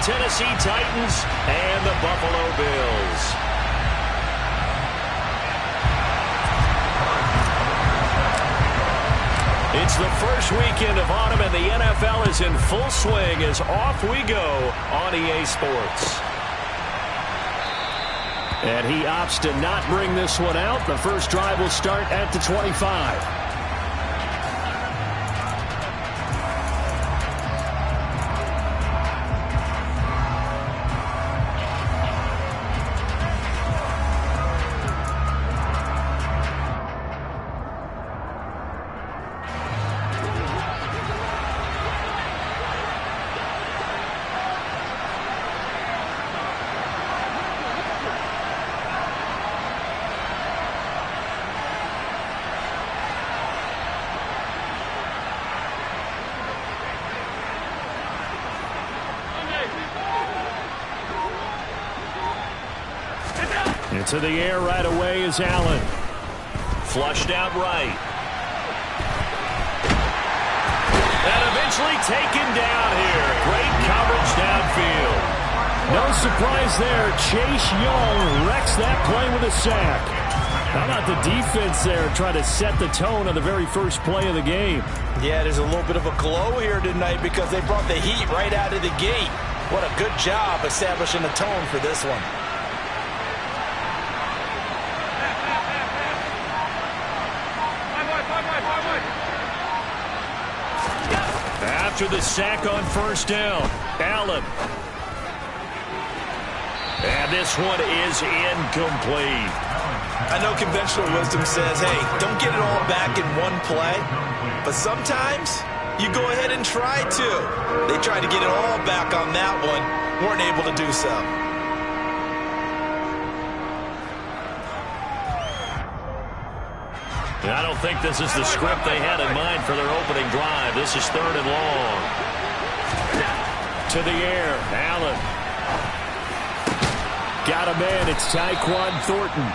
Tennessee Titans and the Buffalo Bills. It's the first weekend of autumn, and the NFL is in full swing as off we go on EA Sports. And he opts to not bring this one out. The first drive will start at the 25. Into the air right away is Allen. Flushed out right. And eventually taken down here. Great coverage downfield. No surprise there. Chase Young wrecks that play with a sack. How about the defense there trying to set the tone on the very first play of the game? Yeah, there's a little bit of a glow here tonight because they brought the heat right out of the gate. What a good job establishing the tone for this one. After the sack on first down, Allen. And this one is incomplete. I know conventional wisdom says, hey, don't get it all back in one play. But sometimes you go ahead and try to. They tried to get it all back on that one. Weren't able to do so. I don't think this is the script they had in mind for their opening drive. This is 3rd and long. To the air, Allen. Got him in. It's Tyquan Thornton.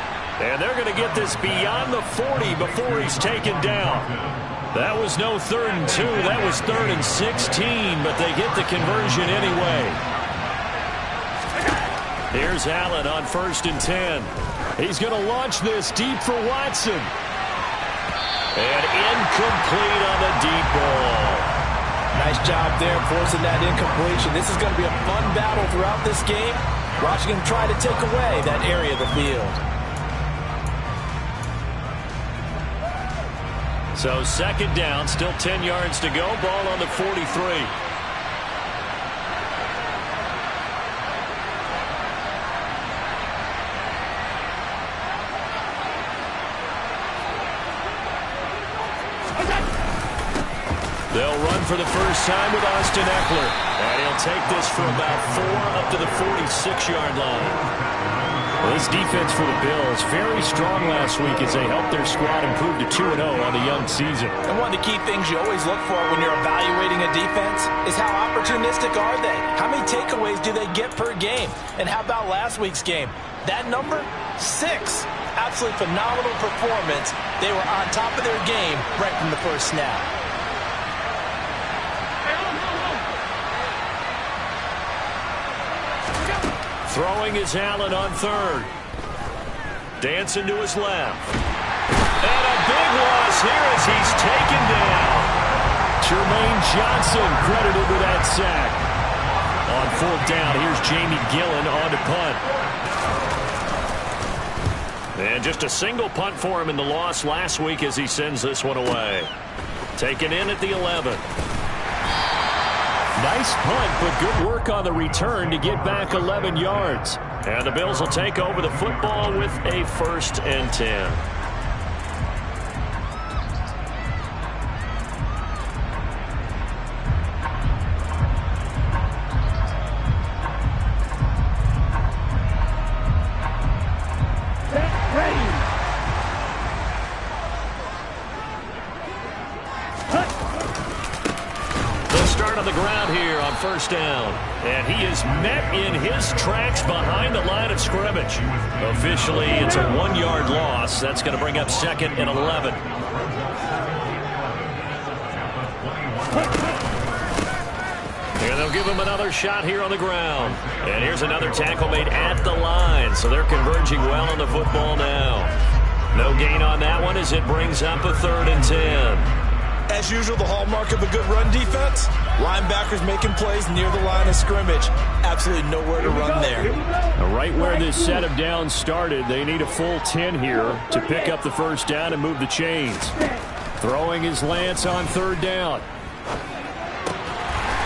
And they're going to get this beyond the 40 before he's taken down. That was no 3rd and 2. That was 3rd and 16, but they get the conversion anyway. Here's Allen on 1st and 10. He's going to launch this deep for Watson. And incomplete on the deep ball. Nice job there forcing that incompletion. This is going to be a fun battle throughout this game. Watching him try to take away that area of the field. So 2nd down, still 10 yards to go. Ball on the 43. They'll run for the first time with Austin Eckler. And he'll take this for about 4 up to the 46-yard line. Well, this defense for the Bills, very strong last week as they helped their squad improve to 2-0 on the young season. And one of the key things you always look for when you're evaluating a defense is how opportunistic are they? How many takeaways do they get per game? And how about last week's game? That number, 6. Absolutely phenomenal performance. They were on top of their game right from the first snap. Throwing is Allen on 3rd. Dancing to his left. And a big loss here as he's taken down. Jermaine Johnson credited with that sack. On 4th down, here's Jamie Gillen on to punt. And just a single punt for him in the loss last week as he sends this one away. Taken in at the 11. Nice punt, but good work on the return to get back 11 yards. And the Bills will take over the football with a 1st and 10. On the ground here on 1st down. And he is met in his tracks behind the line of scrimmage. Officially, it's a 1-yard loss. That's going to bring up 2nd and 11. And they'll give him another shot here on the ground. And here's another tackle made at the line, so they're converging well on the football now. No gain on that one as it brings up a 3rd and 10. As usual, the hallmark of a good run defense, linebackers making plays near the line of scrimmage. Absolutely nowhere to run there. Right where this set of downs started, they need a full 10 here to pick up the first down and move the chains. Throwing is Lance on 3rd down.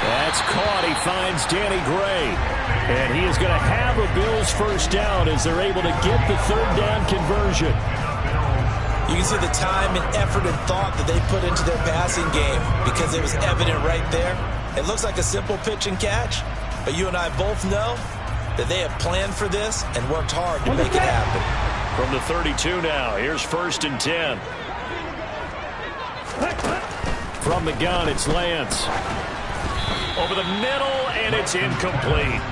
That's caught. He finds Danny Gray. And he is going to have a Bills first down as they're able to get the 3rd down conversion. You can see the time and effort and thought that they put into their passing game because it was evident right there. It looks like a simple pitch and catch, but you and I both know that they have planned for this and worked hard to make it happen. From the 32 now, here's 1st and 10. From the gun, it's Lance. Over the middle, and it's incomplete.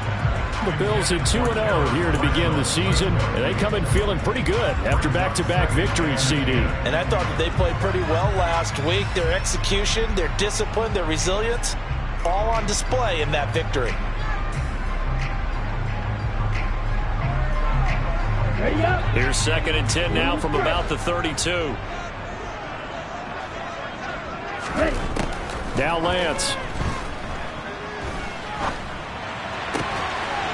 The Bills at 2-0 here to begin the season, and they come in feeling pretty good after back-to-back victories, CD. And I thought that they played pretty well last week. Their execution, their discipline, their resilience, all on display in that victory. Here's 2nd and 10 now from about the 32. Now Lance.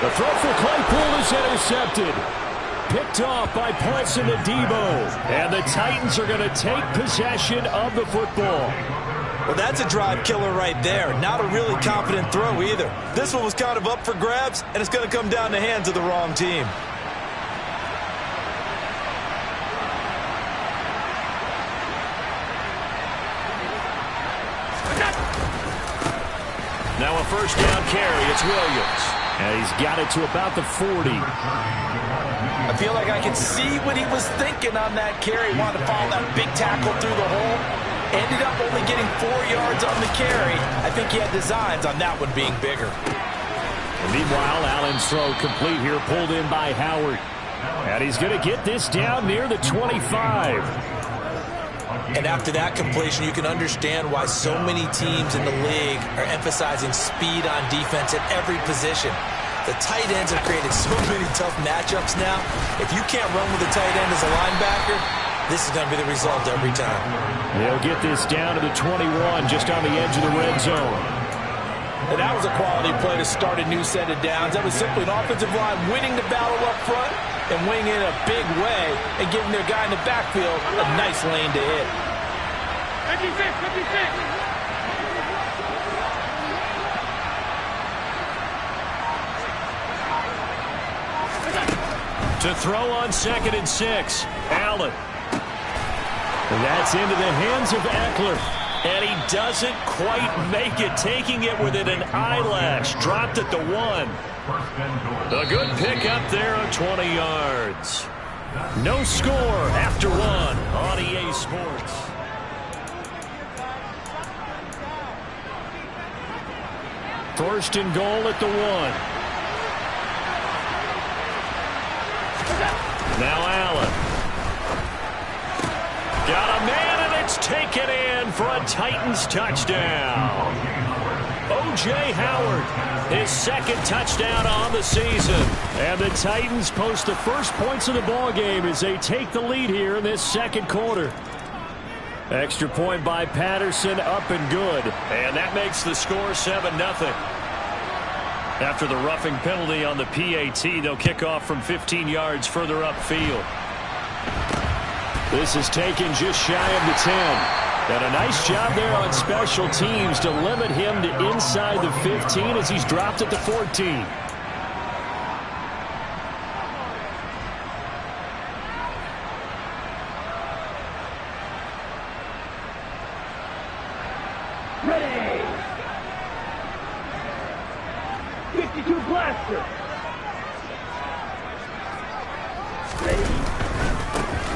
The throw for Claypool is intercepted. Picked off by Paulson Adebo. And the Titans are going to take possession of the football. Well, that's a drive killer right there. Not a really confident throw either. This one was kind of up for grabs, and it's going to come down the hands of the wrong team. Now a first down carry. It's Williams. And he's got it to about the 40. I feel like I can see what he was thinking on that carry. Wanted to follow that big tackle through the hole. Ended up only getting 4 yards on the carry. I think he had designs on that one being bigger. And meanwhile, Allen's throw complete here, pulled in by Howard. And he's going to get this down near the 25. And after that completion, you can understand why so many teams in the league are emphasizing speed on defense at every position. The tight ends have created so many tough matchups now. If you can't run with a tight end as a linebacker, this is going to be the result every time. They'll get this down to the 21, just on the edge of the red zone. And that was a quality play to start a new set of downs. That was simply an offensive line winning the battle up front and winning in a big way and giving their guy in the backfield a nice lane to hit. 56. To throw on 2nd and 6, Allen. And that's into the hands of Eckler. And he doesn't quite make it, taking it within an eyelash. Dropped at the 1. A good pick up there of 20 yards. No score after 1 on EA Sports. First and goal at the 1. Now Allen. Got a man, and it's taken in for a Titans touchdown. O.J. Howard, his 2nd touchdown on the season. And the Titans post the first points of the ball game as they take the lead here in this 2nd quarter. Extra point by Patterson, up and good. And that makes the score 7-0. After the roughing penalty on the PAT, they'll kick off from 15 yards further upfield. This is taken just shy of the 10. And a nice job there on special teams to limit him to inside the 15 as he's dropped at the 14. Ready. 52 blaster.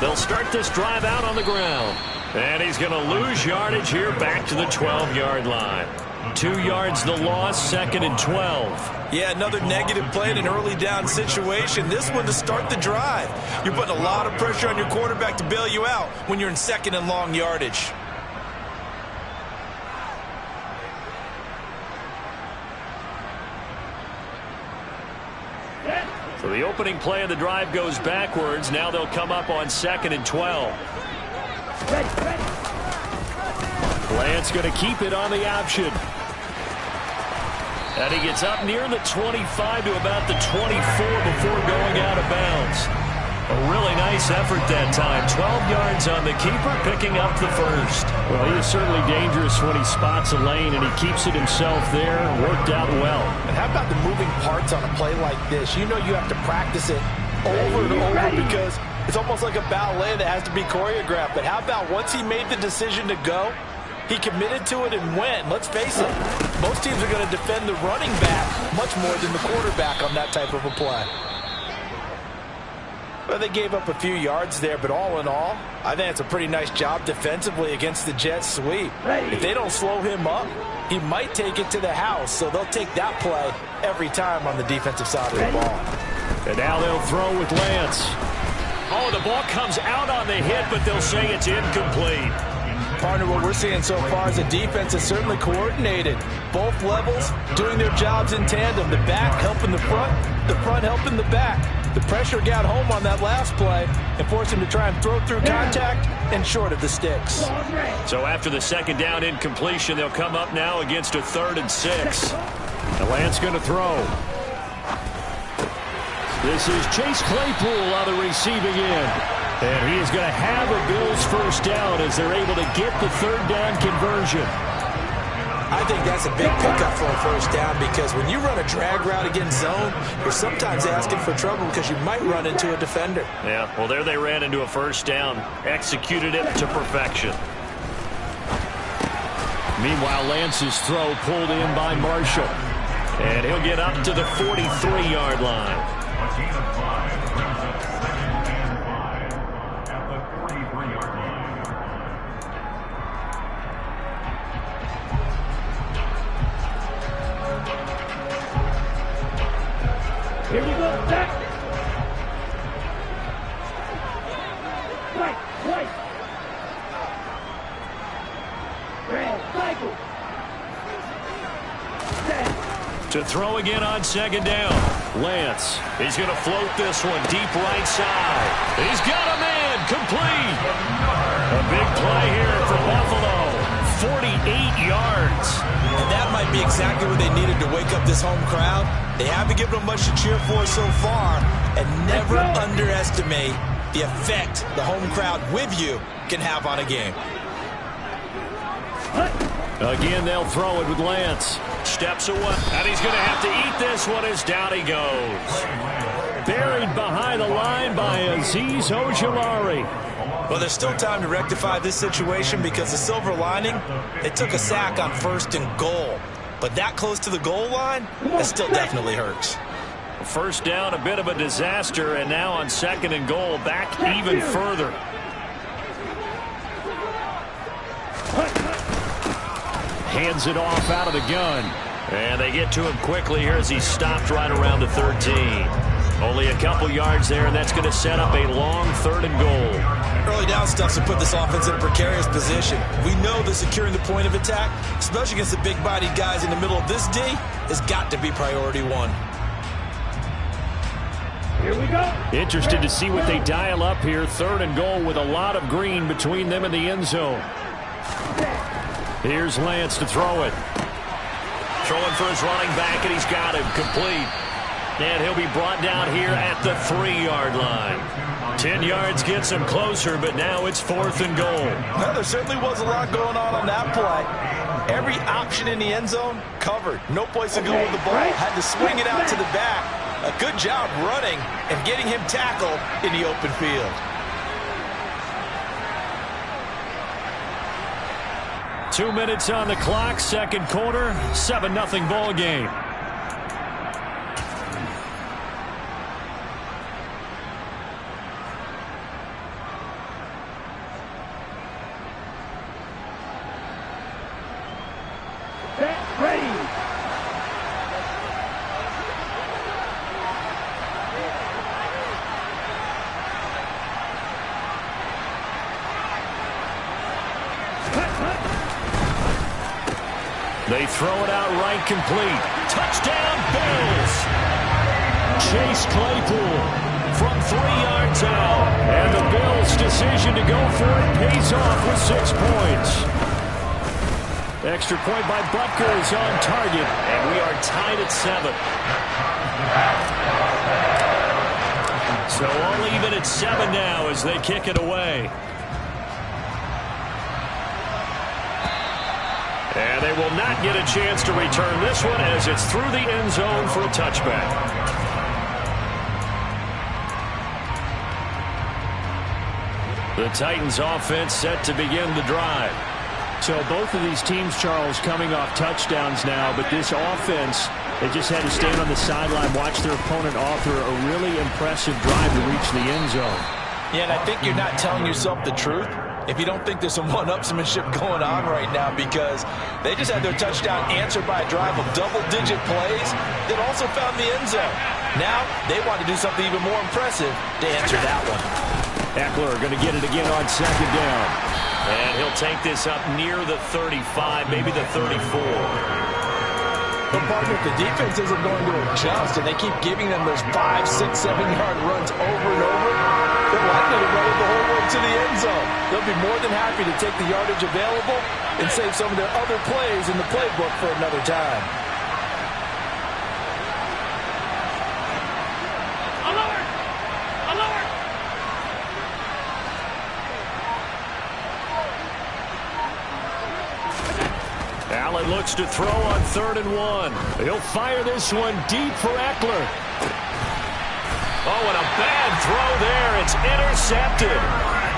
They'll start this drive out on the ground. And he's going to lose yardage here back to the 12-yard line. 2 yards the loss, 2nd and 12. Yeah, another negative play in an early down situation. This one to start the drive. You're putting a lot of pressure on your quarterback to bail you out when you're in 2nd and long yardage. So the opening play of the drive goes backwards. Now they'll come up on 2nd and 12. Lance going to keep it on the option. And he gets up near the 25 to about the 24 before going out of bounds. A really nice effort that time. 12 yards on the keeper, picking up the first. Well, he is certainly dangerous when he spots a lane, and he keeps it himself there. Worked out well. And how about the moving parts on a play like this? You know you have to practice it over and over because it's almost like a ballet that has to be choreographed. But how about once he made the decision to go, he committed to it and went. Let's face it, most teams are going to defend the running back much more than the quarterback on that type of a play. Well, they gave up a few yards there, but all in all, I think it's a pretty nice job defensively against the Jets sweep. If they don't slow him up, he might take it to the house, so they'll take that play every time on the defensive side of the ball. And now they'll throw with Lance. Oh, the ball comes out on the hit, but they'll say it's incomplete. Partner, what we're seeing so far is the defense is certainly coordinated. Both levels doing their jobs in tandem. The back helping the front helping the back. The pressure got home on that last play and forced him to try and throw through contact and short of the sticks. So after the 2nd down incompletion, they'll come up now against a 3rd and 6. And Lance going to throw. This is Chase Claypool on the receiving end. And he is going to have a Bills first down as they're able to get the 3rd down conversion. I think that's a big pickup for a first down because when you run a drag route against zone, you're sometimes asking for trouble because you might run into a defender. Yeah, well, there they ran into a first down. Executed it to perfection. Meanwhile, Lance's throw pulled in by Marshall. And he'll get up to the 43-yard line. Here we go, back. Right. Red, cycle. To throw again on 2nd down. Lance. He's going to float this one deep right side. He's got a man. Complete. A big play here for Buffalo. 48 yards. And that might be exactly what they needed to wake up this home crowd. They haven't given them much to cheer for so far, and never underestimate the effect the home crowd with you can have on a game. Again, they'll throw it with Lance. Steps away, and he's going to have to eat this one as down he goes. Buried behind the line by Azeez Ojulari. Well, there's still time to rectify this situation because the silver lining, they took a sack on 1st and goal. But that close to the goal line, that still definitely hurts. First down, a bit of a disaster, and now on 2nd and goal, back even further. Hands it off out of the gun. And they get to him quickly here as he's stopped right around the 13. Only a couple yards there, and that's going to set up a long 3rd and goal. Early down stuff to put this offense in a precarious position. We know that securing the point of attack, especially against the big-bodied guys in the middle of this D, has got to be priority 1. Here we go. Interested to see what they dial up here. 3rd and goal with a lot of green between them and the end zone. Here's Lance to throw it. Throwing for his running back, and he's got him complete. And he'll be brought down here at the 3-yard line. 10 yards gets him closer, but now it's 4th and goal. Well, there certainly was a lot going on that play. Every option in the end zone covered. No place to go with the ball. Had to swing it out to the back. A good job running and getting him tackled in the open field. 2 minutes on the clock, 2nd quarter, 7-0 ball game. They throw it out right, complete. Touchdown, Bills! Chase Claypool from 3 yards out. And the Bills' decision to go for it pays off with 6 points. Extra point by Butker is on target, and we are tied at 7. So all even at 7 now as they kick it away. And they will not get a chance to return this one as it's through the end zone for a touchback. The Titans offense set to begin the drive. So both of these teams, Charles, coming off touchdowns now, but this offense, they just had to stand on the sideline, watch their opponent offer a really impressive drive to reach the end zone. Yeah, and I think you're not telling yourself the truth if you don't think there's some one-upsmanship going on right now, because they just had their touchdown answered by a drive of double-digit plays that also found the end zone. Now they want to do something even more impressive to answer that one. Eckler going to get it again on 2nd down. And he'll take this up near the 35, maybe the 34. But partner, if the defense isn't going to adjust and they keep giving them those 5, 6, 7-yard runs over and over, they're likely to run it the whole way to the end zone. They'll be more than happy to take the yardage available and save some of their other plays in the playbook for another time. Allen looks to throw on 3rd and 1. He'll fire this one deep for Eckler. Oh, and a bad throw there. It's intercepted.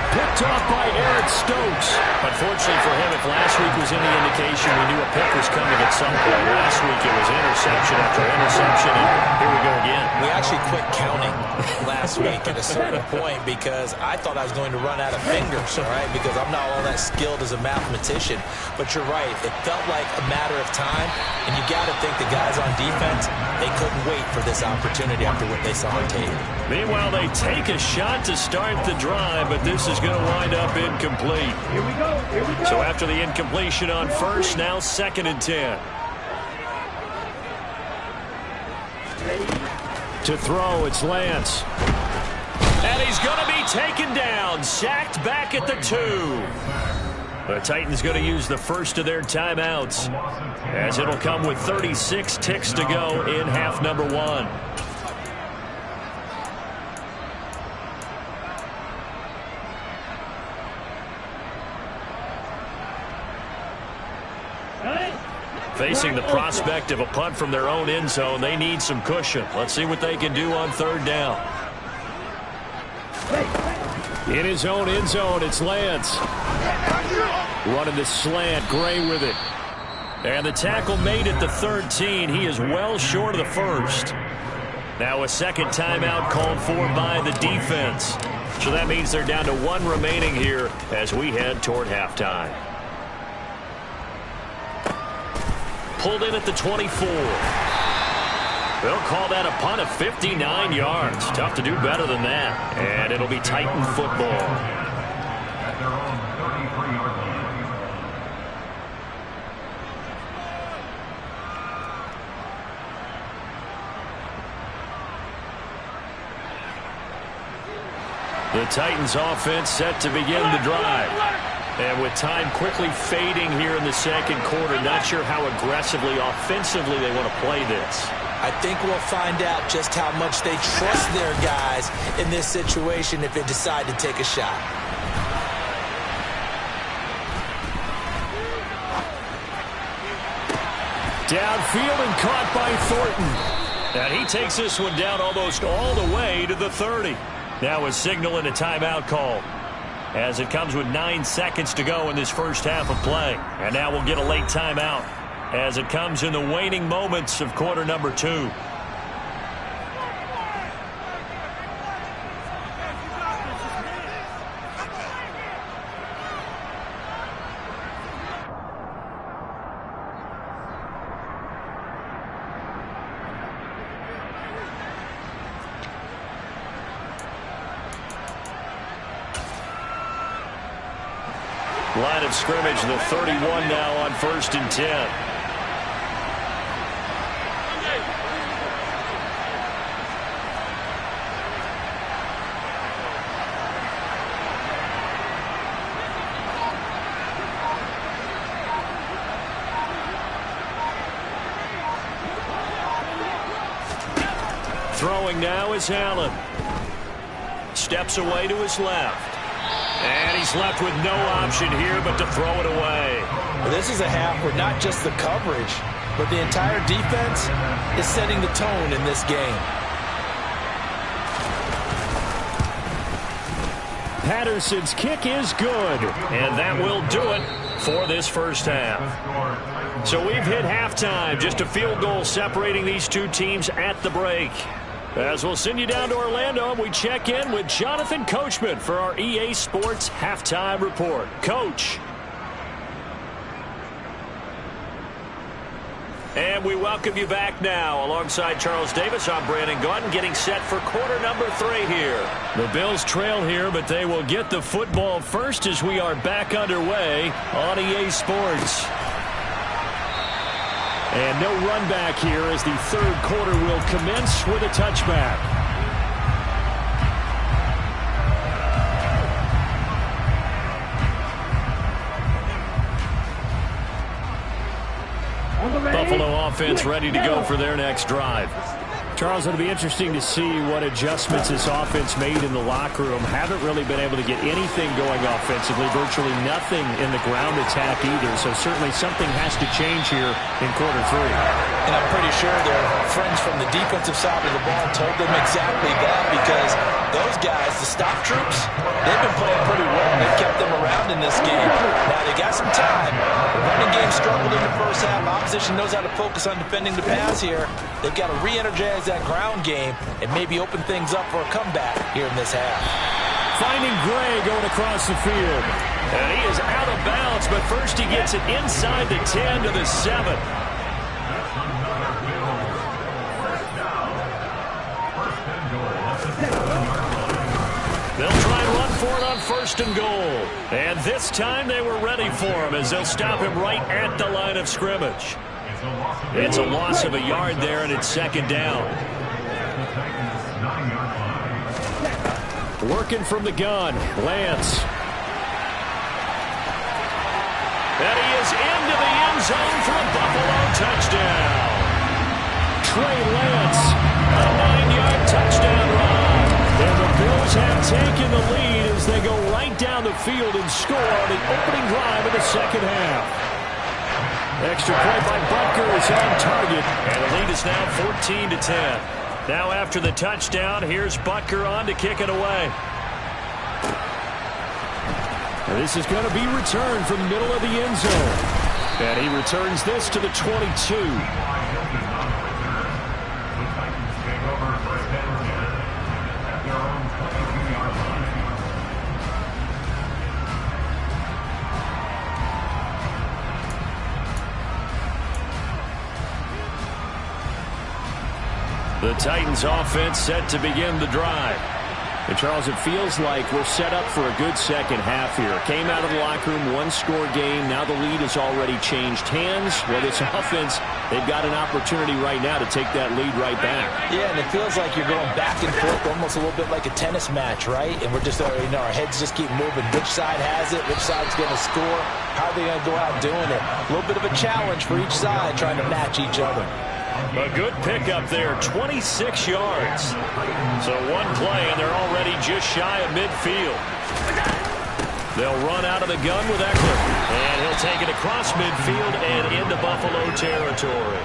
Picked off by Eric Stokes. Unfortunately for him, if last week was any indication, we knew a pick was coming at some point. Last week it was interception after interception, and here we go again. We actually quit counting last week at a certain point because I thought I was going to run out of fingers, all right, because I'm not all that skilled as a mathematician. But you're right. It felt like a matter of time, and you got to think the guys on defense, they couldn't wait for this opportunity after what they saw on tape. Meanwhile, they take a shot to start the drive, but this is going to wind up incomplete. Here we go. Here we go. So after the incompletion on 1st, now 2nd and 10. To throw, it's Lance. And he's going to be taken down, sacked back at the 2. The Titans going to use the first of their timeouts, as it'll come with 36 ticks to go in half number 1. Facing the prospect of a punt from their own end zone, they need some cushion. Let's see what they can do on 3rd down. In his own end zone, it's Lance. Running the slant, Gray with it. And the tackle made at the 13. He is well short of the 1st. Now a 2nd timeout called for by the defense. So that means they're down to 1 remaining here as we head toward halftime. Pulled in at the 24. They'll call that a punt of 59 yards. Tough to do better than that. And it'll be Titan football. The Titans offense set to begin the drive. And with time quickly fading here in the 2nd quarter, not sure how aggressively, offensively they want to play this. I think we'll find out just how much they trust their guys in this situation if they decide to take a shot. Downfield and caught by Thornton. And he takes this one down almost all the way to the 30. Now a signal and a timeout call, as it comes with 9 seconds to go in this first half of play. And now we'll get a late timeout as it comes in the waning moments of quarter number 2. Line of scrimmage, the 31 now on 1st and 10. Throwing now is Allen. Steps away to his left. And he's left with no option here but to throw it away. This is a half where not just the coverage, but the entire defense is setting the tone in this game. Patterson's kick is good. And that will do it for this first half. So we've hit halftime. Just a field goal separating these two teams at the break. As we'll send you down to Orlando, we check in with Jonathan Coachman for our EA Sports Halftime Report. Coach. And we welcome you back now. Alongside Charles Davis, I'm Brandon Gaudin, getting set for quarter number 3 here. The Bills trail here, but they will get the football first as we are back underway on EA Sports. And no run back here as the third quarter will commence with a touchback. Buffalo offense ready to go for their next drive. Charles, it'll be interesting to see what adjustments this offense made in the locker room. Haven't really been able to get anything going offensively, virtually nothing in the ground attack either. So certainly something has to change here in quarter 3. And I'm pretty sure their friends from the defensive side of the ball told them exactly that, because those guys, the stop troops, they've been playing pretty well. They've kept them around in this game. Now they got some time. The running game struggled in the first half. Opposition knows how to focus on defending the pass here. They've got to re-energize that ground game and maybe open things up for a comeback here in this half. Finding Gray going across the field. And he is out of bounds, but first he gets it inside the 10 to the 7. They'll try and run for it on first and goal. And this time they were ready for him as they'll stop him right at the line of scrimmage. It's a loss of a yard there, and it's second down. Working from the gun, Lance. And he is into the end zone for a Buffalo touchdown. Trey Lance. A 9-yard touchdown run. And the Bills have taken the lead as they go right down the field and score on the opening drive of the second half. Extra point by Butker is on target. And the lead is now 14-10. Now after the touchdown, here's Butker on to kick it away. And this is going to be returned from the middle of the end zone. And he returns this to the 22. The Titans offense set to begin the drive. And Charles, it feels like we're set up for a good second half here. Came out of the locker room, one-score game. Now the lead has already changed hands. Well, this offense, they've got an opportunity right now to take that lead right back. Yeah, and it feels like you're going back and forth, almost a little bit like a tennis match, right? And we're just, our heads just keep moving. Which side has it? Which side's going to score? How are they going to go out doing it? A little bit of a challenge for each side, trying to match each other. A good pickup there, 26 yards. So one play, and they're already just shy of midfield. They'll run out of the gun with Eckler. And he'll take it across midfield and into Buffalo territory.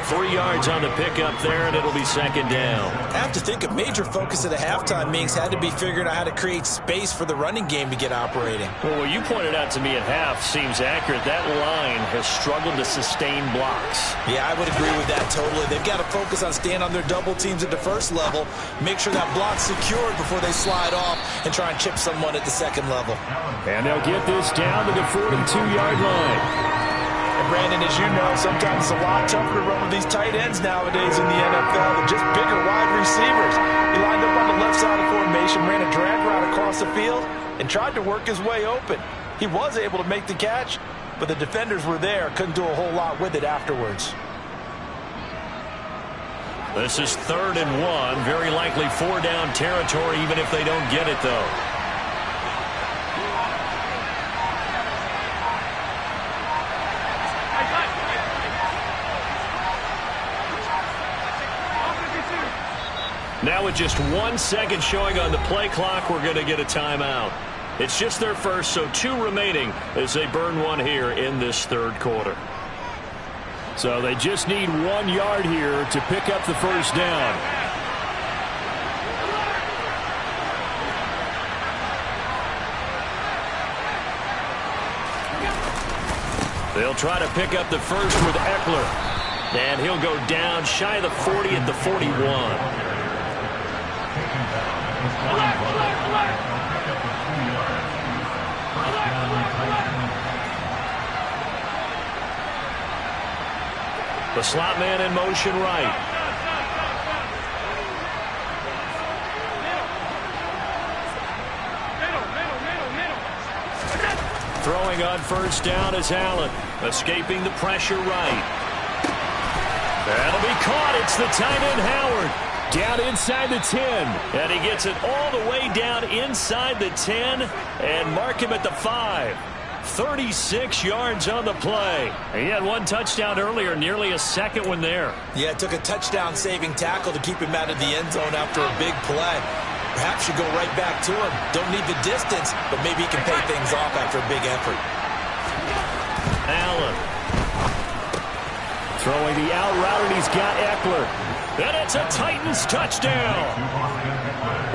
3 yards on the pickup there, and it'll be second down. I have to think a major focus of the halftime meetings had to be figuring out how to create space for the running game to get operating. Well, what you pointed out to me at half seems accurate. That line has struggled to sustain blocks. Yeah, I would agree with that totally. They've got to focus on staying on their double teams at the first level, make sure that block's secured before they slide off and try and chip someone at the second level. And they'll get this down to the 42-yard line. And Brandon, as you know, sometimes it's a lot tougher to run with these tight ends nowadays in the NFL than just bigger wide receivers. He lined up on the left side of the formation, ran a drag route across the field, and tried to work his way open. He was able to make the catch, but the defenders were there, couldn't do a whole lot with it afterwards. This is 3rd and 1, very likely 4-down territory, even if they don't get it, though. Now with just 1 second showing on the play clock, we're going to get a timeout. It's just their first, so 2 remaining as they burn 1 here in this third quarter. So they just need 1 yard here to pick up the first down. They'll try to pick up the first with Eckler. And he'll go down shy of the 40 at the 41. The slot man in motion right. Throwing on first down is Allen. Escaping the pressure right. That'll be caught. It's the tight end Howard. Down inside the 10. And he gets it all the way down inside the 10 and mark him at the 5. 36 yards on the play. He had 1 touchdown earlier, nearly a second one there. Yeah, it took a touchdown-saving tackle to keep him out of the end zone after a big play. Perhaps you go right back to him. Don't need the distance, but maybe he can pay things off after a big effort. Allen. Throwing the out route, and he's got Eckler. And it's a Titans touchdown.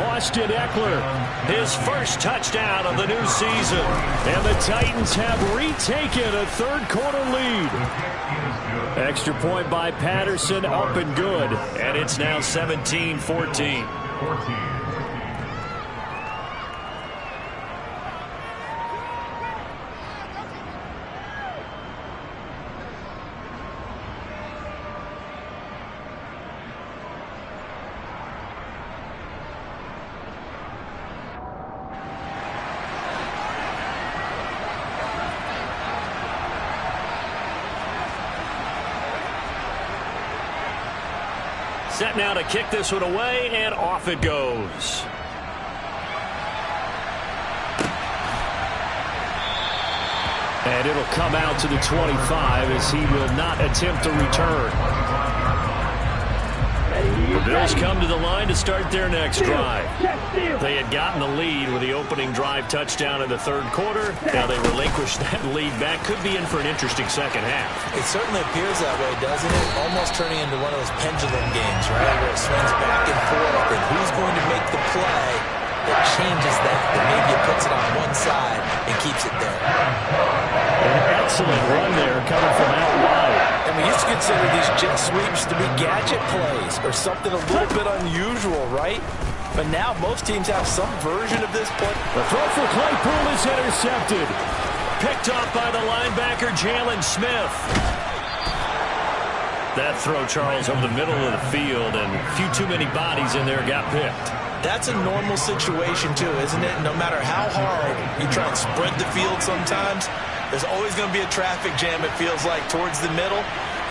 Austin Eckler, his first touchdown of the new season. And the Titans have retaken a third quarter lead. Extra point by Patterson, up and good. And it's now 17-14. Set now to kick this one away, and off it goes. And it'll come out to the 25 as he will not attempt to return. The Bills come to the line to start their next drive. They had gotten the lead with the opening drive touchdown in the third quarter. Now they relinquish that lead back. Could be in for an interesting second half. It certainly appears that way, doesn't it? Almost turning into one of those pendulum games, right? Where it swings back and forth, and who's going to make the play that changes that maybe it puts it on one side and keeps it there. An excellent run there coming from out wide. And we used to consider these jet sweeps to be gadget plays or something a little bit unusual, right? But now most teams have some version of this play. The throw for Claypool is intercepted. Picked off by the linebacker, Jalen Smith. That throw, Charles, over the middle of the field, and a few too many bodies in there got picked. That's a normal situation, too, isn't it? No matter how hard you try and spread the field sometimes, there's always going to be a traffic jam, it feels like, towards the middle.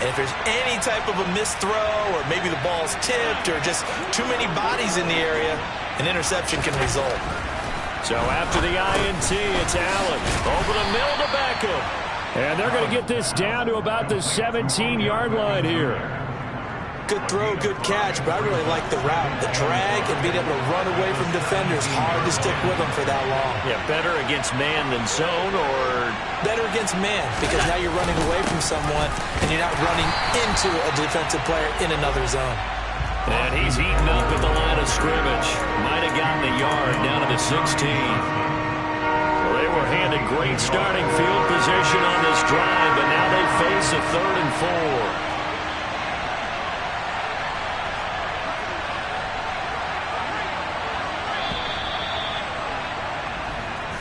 And if there's any type of a missed throw or maybe the ball's tipped or just too many bodies in the area, an interception can result. So after the INT, it's Allen. Over the middle to Beckham. And they're going to get this down to about the 17-yard line here. Good throw, good catch, but I really like the route. The drag and being able to run away from defenders. Hard to stick with them for that long. Yeah, better against man than zone, or better against man, because now you're running away from someone and you're not running into a defensive player in another zone. And he's eaten up at the line of scrimmage. Might have gotten a yard down to the 16. Well, they were handed great starting field position on this drive, but now they face a 3rd and 4.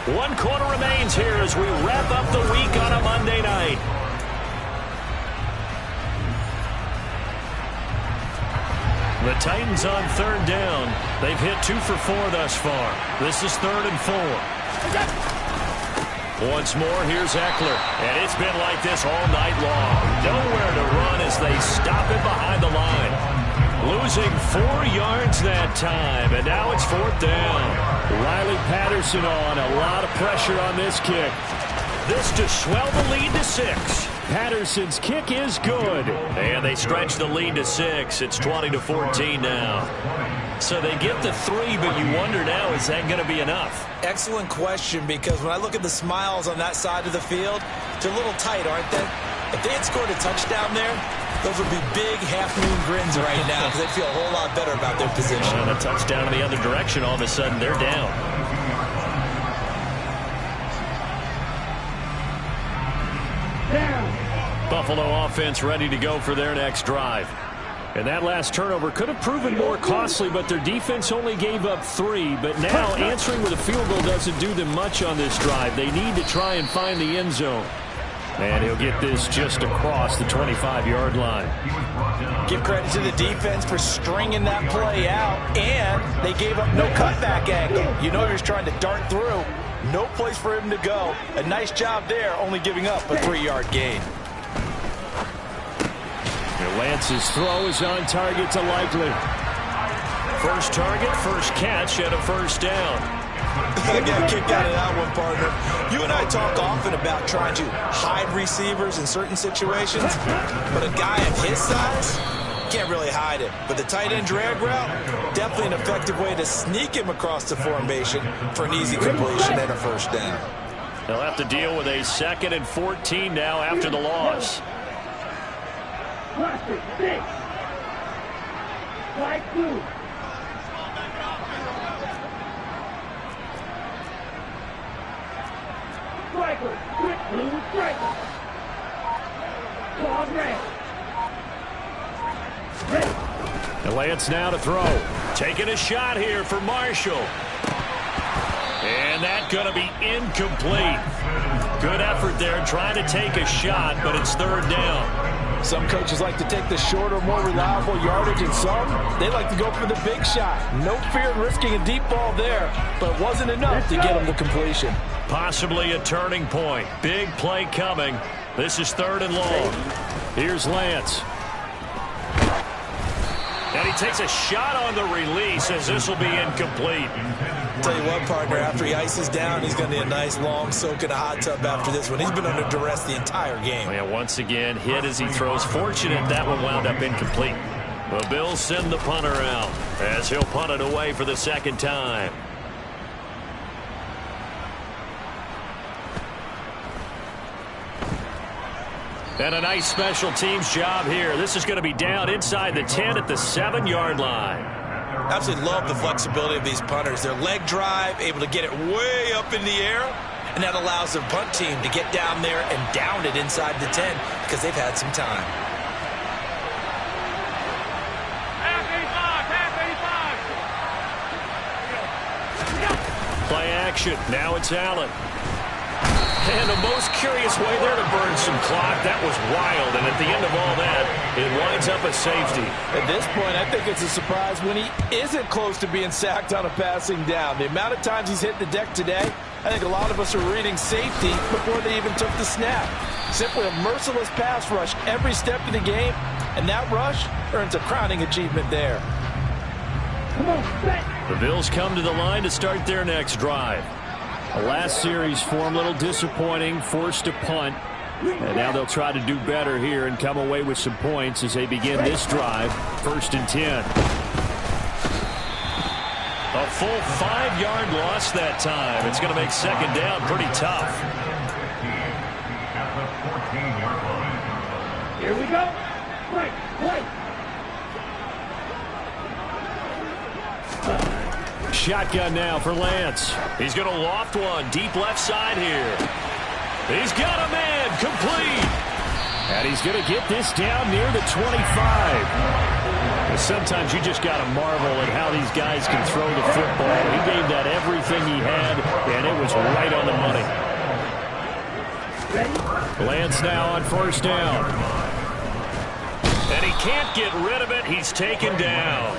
One quarter remains here as we wrap up the week on a Monday night. The Titans on 3rd down. They've hit 2 for 4 thus far. This is 3rd and 4. Once more, here's Eckler. And it's been like this all night long. Nowhere to run as they stop it behind the line. Losing 4 yards that time, and now it's 4th down. Riley Patterson on. A lot of pressure on this kick. This to swell the lead to 6. Patterson's kick is good. And they stretch the lead to 6. It's 20-14 now. So they get the 3, but you wonder now, is that going to be enough? Excellent question, because when I look at the smiles on that side of the field, they're a little tight, aren't they? If they had scored a touchdown there, those would be big half-moon grins right now because they'd feel a whole lot better about their position. And a touchdown in the other direction, all of a sudden they're down. Buffalo offense ready to go for their next drive. And that last turnover could have proven more costly, but their defense only gave up 3. But now answering with a field goal doesn't do them much on this drive. They need to try and find the end zone. And he'll get this just across the 25-yard line. Give credit to the defense for stringing that play out, and they gave up no cutback angle. You know you're just trying to dart through. No place for him to go. A nice job there, only giving up a 3-yard gain. Lance's throw is on target to Likely. First target, first catch, and a first down. I got a kick out of that one, partner. You and I talk often about trying to hide receivers in certain situations, but a guy of his size can't really hide him. But the tight end drag route, definitely an effective way to sneak him across the formation for an easy completion and a first down. They'll have to deal with a 2nd and 14 now after the loss. Cluster 6. Flag 2. Striker. Quick blue striker. Claw red. And Lance now to throw. Taking a shot here for Marshall. And that's going to be incomplete. Good effort there trying to take a shot, but it's 3rd down. Some coaches like to take the shorter, more reliable yardage, and some, they like to go for the big shot. No fear in risking a deep ball there, but it wasn't enough to get him the completion. Possibly a turning point. Big play coming. This is 3rd and long. Here's Lance. And he takes a shot on the release as this will be incomplete. Tell you what, partner, after he ices down, he's going to need a nice long soak in a hot tub after this one. He's been under duress the entire game. And once again, hit as he throws. Fortunate that one wound up incomplete. The Bills send the punter out as he'll punt it away for the 2nd time. And a nice special teams job here. This is going to be down inside the 10 at the 7-yard line. Absolutely love the flexibility of these punters. Their leg drive, able to get it way up in the air, and that allows their punt team to get down there and down it inside the 10 because they've had some time. Play action. Now it's Allen. And the most curious way there to burn some clock. That was wild. And at the end of all that, it winds up a safety. At this point, I think it's a surprise when he isn't close to being sacked on a passing down. The amount of times he's hit the deck today, I think a lot of us are reading safety before they even took the snap. Simply a merciless pass rush every step of the game, and that rush earns a crowning achievement there. Come on, set. The Bills come to the line to start their next drive. The last series for him, a little disappointing, forced to punt. And now they'll try to do better here and come away with some points as they begin this drive. 1st and 10. A full 5-yard loss that time. It's going to make 2nd down pretty tough. Here we go. Right, right. Shotgun now for Lance. He's going to loft one deep left side here. He's got a man complete. And he's going to get this down near the 25. Sometimes you just got to marvel at how these guys can throw the football. He gave that everything he had, and it was right on the money. Lance now on 1st down. And he can't get rid of it. He's taken down.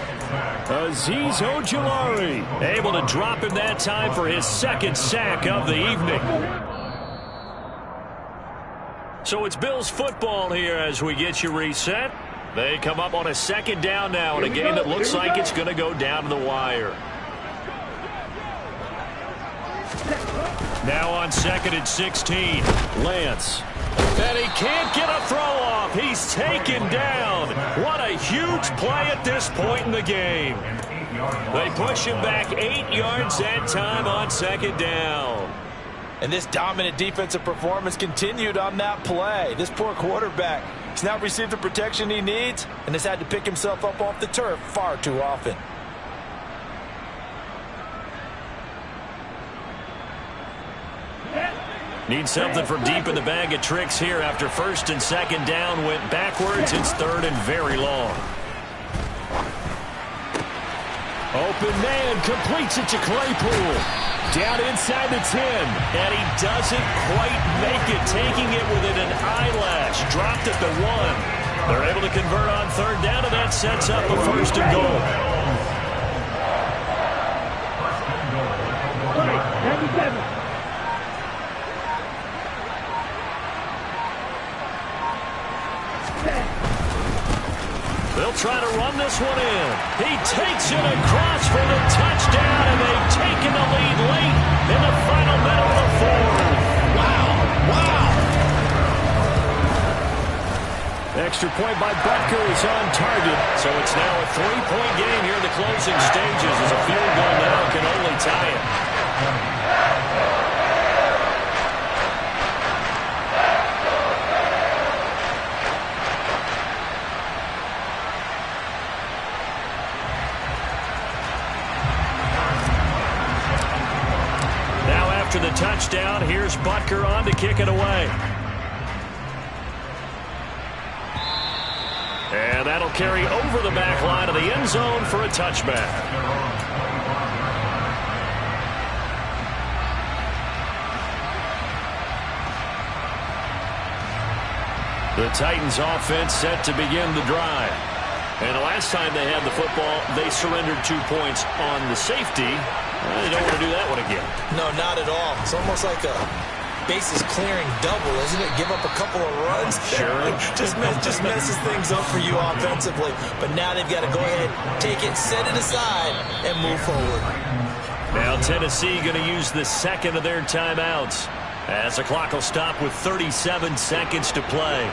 Azeez Ojulari able to drop him that time for his 2nd sack of the evening. So it's Bills football here as we get you reset. They come up on a 2nd down now in a game that looks like it's going to go down to the wire. Now on 2nd and 16. Lance And he can't get a throw off. He's taken down. What a huge play at this point in the game. They push him back 8 yards that time on second down. And this dominant defensive performance continued on that play. This poor quarterback, he's now received the protection he needs and has had to pick himself up off the turf far too often. Need something from deep in the bag of tricks here after first and second down went backwards. It's third and very long. Open man completes it to Claypool. Down inside the 10. And he doesn't quite make it, taking it within an eyelash. Dropped at the 1. They're able to convert on third down, and that sets up a first and goal. 97. They'll try to run this one in. He takes it across for the touchdown, and they've taken the lead late in the final minute of the fourth. Wow. Extra point by Butker is on target. So it's now a 3-point game here in the closing stages as a field goal now can only tie it. To the touchdown, here's Butker on to kick it away. And that'll carry over the back line of the end zone for a touchback. The Titans offense set to begin the drive. And the last time they had the football, they surrendered 2 points on the safety. They don't want to do that one again. No, not at all. It's almost like a bases clearing double, isn't it? Give up a couple of runs. Sure. just messes things up for you offensively. But now they've got to go ahead, take it, set it aside, and move forward. Now Tennessee going to use the second of their timeouts as the clock will stop with 37 seconds to play.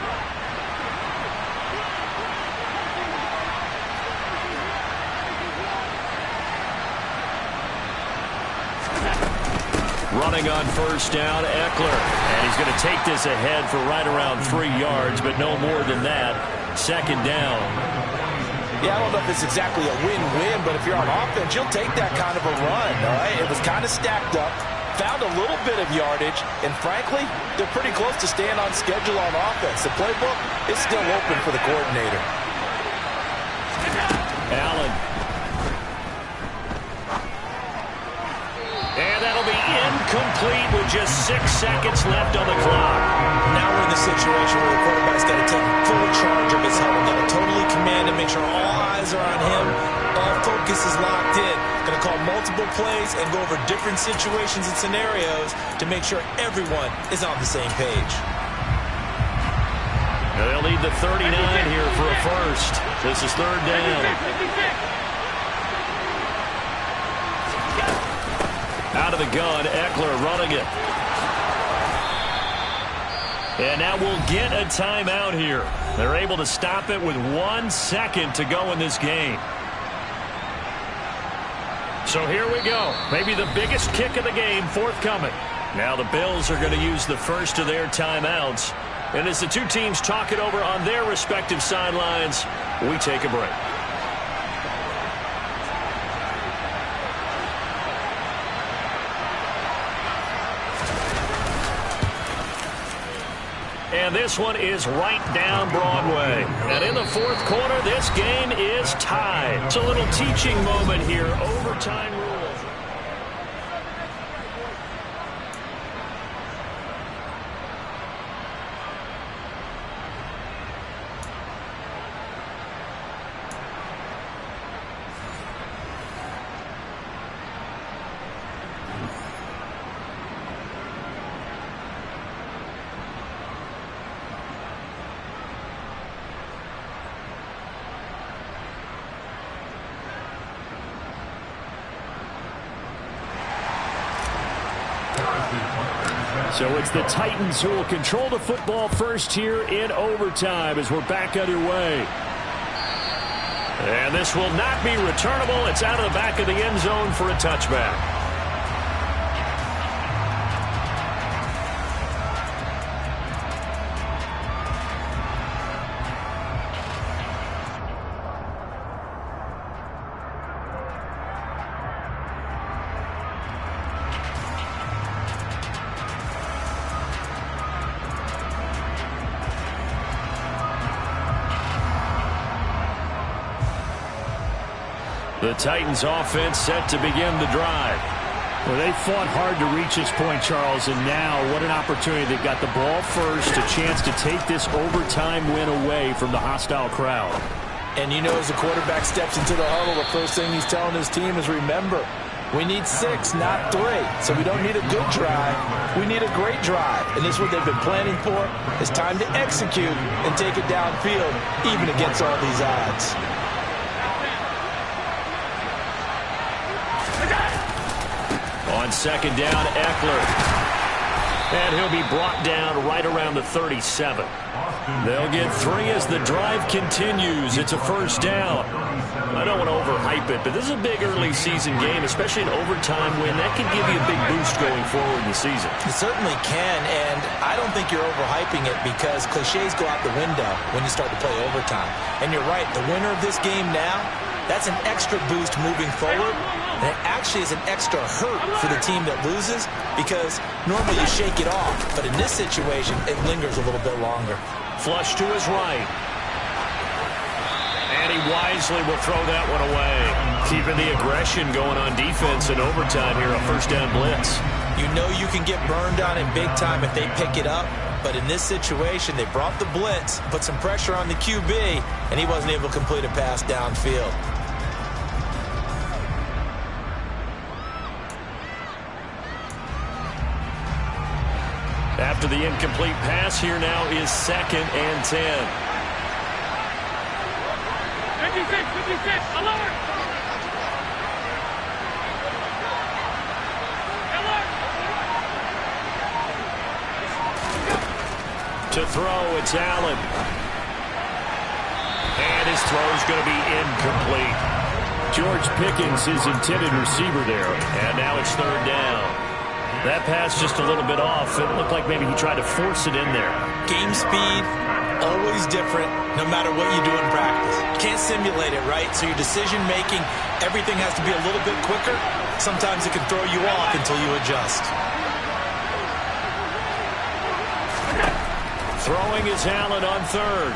Running on first down, Eckler. And he's going to take this ahead for right around 3 yards, but no more than that. Second down. Yeah, I don't know if it's exactly a win-win, but if you're on offense, you'll take that kind of a run, all right? It was kind of stacked up, found a little bit of yardage, and frankly, they're pretty close to staying on schedule on offense. The playbook is still open for the coordinator. Allen. And that'll be incomplete with just 6 seconds left on the clock. Now we're in the situation where the quarterback's got to take full charge of his helmet. Got to totally command and make sure all eyes are on him. All focus is locked in. Going to call multiple plays and go over different situations and scenarios to make sure everyone is on the same page. Now they'll need the 39 here for a first. This is third down. Out of the gun, Eckler running it. And now we'll get a timeout here. They're able to stop it with 1 second to go in this game. So here we go. Maybe the biggest kick of the game forthcoming. Now the Bills are going to use the first of their timeouts. And as the two teams talk it over on their respective sidelines, we take a break. And this one is right down Broadway. And in the fourth quarter, this game is tied. It's a little teaching moment here. Overtime rules. So it's the Titans who will control the football first here in overtime as we're back underway. And this will not be returnable. It's out of the back of the end zone for a touchback. The Titans offense set to begin the drive. Well, they fought hard to reach this point, Charles, and now what an opportunity. They've got the ball first, a chance to take this overtime win away from the hostile crowd. And you know, as the quarterback steps into the huddle, the first thing he's telling his team is, remember, we need 6, not 3. So we don't need a good drive. We need a great drive. And this is what they've been planning for. It's time to execute and take it downfield, even against all these odds. On second down, Eckler. And he'll be brought down right around the 37. They'll get 3 as the drive continues. It's a first down. I don't want to overhype it, but this is a big early season game, especially an overtime win. That can give you a big boost going forward in the season. It certainly can, and I don't think you're overhyping it because cliches go out the window when you start to play overtime. And you're right, the winner of this game now, that's an extra boost moving forward, and it actually is an extra hurt for the team that loses because normally you shake it off, but in this situation, it lingers a little bit longer. Flush to his right. And he wisely will throw that one away. Keeping the aggression going on defense in overtime here, a first down blitz. You know you can get burned on it big time if they pick it up, but in this situation, they brought the blitz, put some pressure on the QB, and he wasn't able to complete a pass downfield. After the incomplete pass, here now is 2nd and 10. 56, alert! To throw, it's Allen. And his throw is going to be incomplete. George Pickens, his intended receiver there. And now it's 3rd down. That pass just a little bit off. It looked like maybe he tried to force it in there. Game speed, always different, no matter what you do in practice. You can't simulate it, right? So your decision-making, everything has to be a little bit quicker. Sometimes it can throw you off until you adjust. Throwing is Allen on 3rd.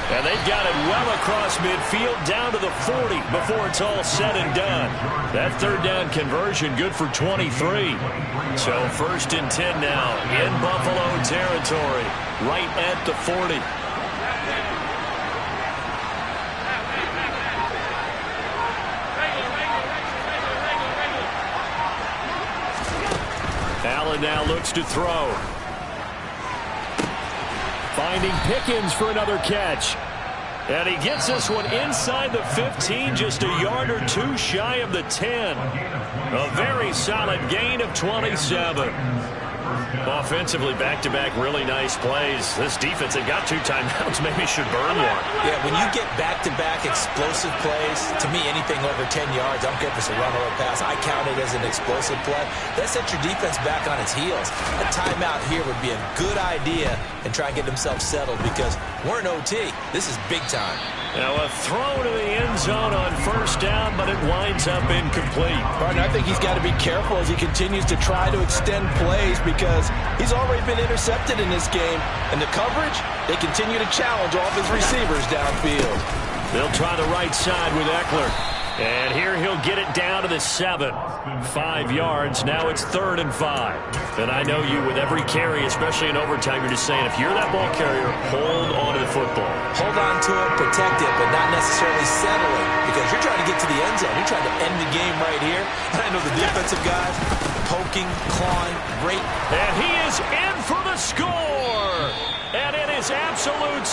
And they've got it well across midfield down to the 40 before it's all said and done. That 3rd down conversion good for 23. So 1st and 10 now in Buffalo territory, right at the 40. Allen now looks to throw. Finding Pickens for another catch. And he gets this one inside the 15, just a yard or 2 shy of the 10. A very solid gain of 27. Offensively, back-to-back really nice plays. This defense, they've got 2 timeouts, maybe should burn one. Yeah, when you get back-to-back explosive plays, to me, anything over 10 yards, I don't care if it's a run or a pass, I count it as an explosive play. That sets your defense back on its heels. A timeout here would be a good idea and try and get themselves settled because we're in OT. This is big time. Now a throw to the end zone on 1st down, but it winds up incomplete. Partner, I think he's got to be careful as he continues to try to extend plays because he's already been intercepted in this game. And the coverage, they continue to challenge all of his receivers downfield. They'll try the right side with Eckler. And here he'll get it down to the 7. 5 yards. Now it's 3rd and 5. And I know you, with every carry, especially in overtime, you're just saying, if you're that ball carrier, hold on to the football. Hold on to it, protect it, but not necessarily settle it. Because you're trying to get to the end zone. You're trying to end the game right here. And I know the defensive guys, poking, clawing, great. And he is in for the score. And it is absolute